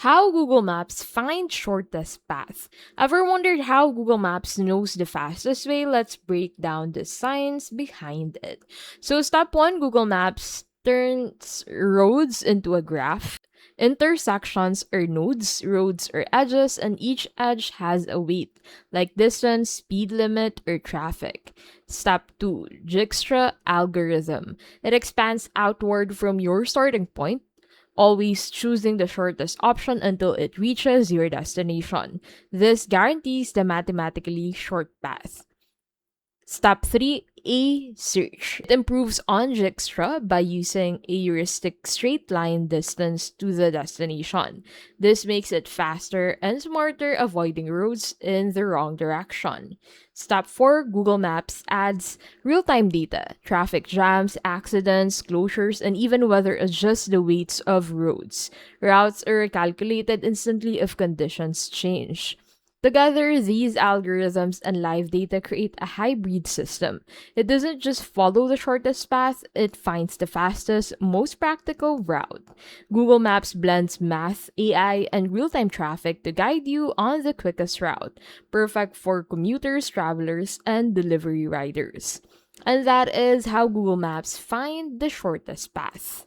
How Google Maps finds shortest path. Ever wondered how Google Maps knows the fastest way? Let's break down the science behind it. So, step one, Google Maps turns roads into a graph. Intersections are nodes, roads are edges, and each edge has a weight, like distance, speed limit, or traffic. Step 2, Dijkstra algorithm. It expands outward from your starting point, always choosing the shortest option until it reaches your destination. This guarantees the mathematically short path. Step 3, A search. It improves on Dijkstra by using a heuristic straight line distance to the destination. This makes it faster and smarter, avoiding roads in the wrong direction. Step 4, Google Maps adds real-time data, traffic jams, accidents, closures, and even weather adjusts the weights of roads. Routes are calculated instantly if conditions change. Together, these algorithms and live data create a hybrid system. It doesn't just follow the shortest path, it finds the fastest, most practical route. Google Maps blends math, AI, and real time traffic to guide you on the quickest route, perfect for commuters, travelers, and delivery riders. And that is how Google Maps find the shortest path.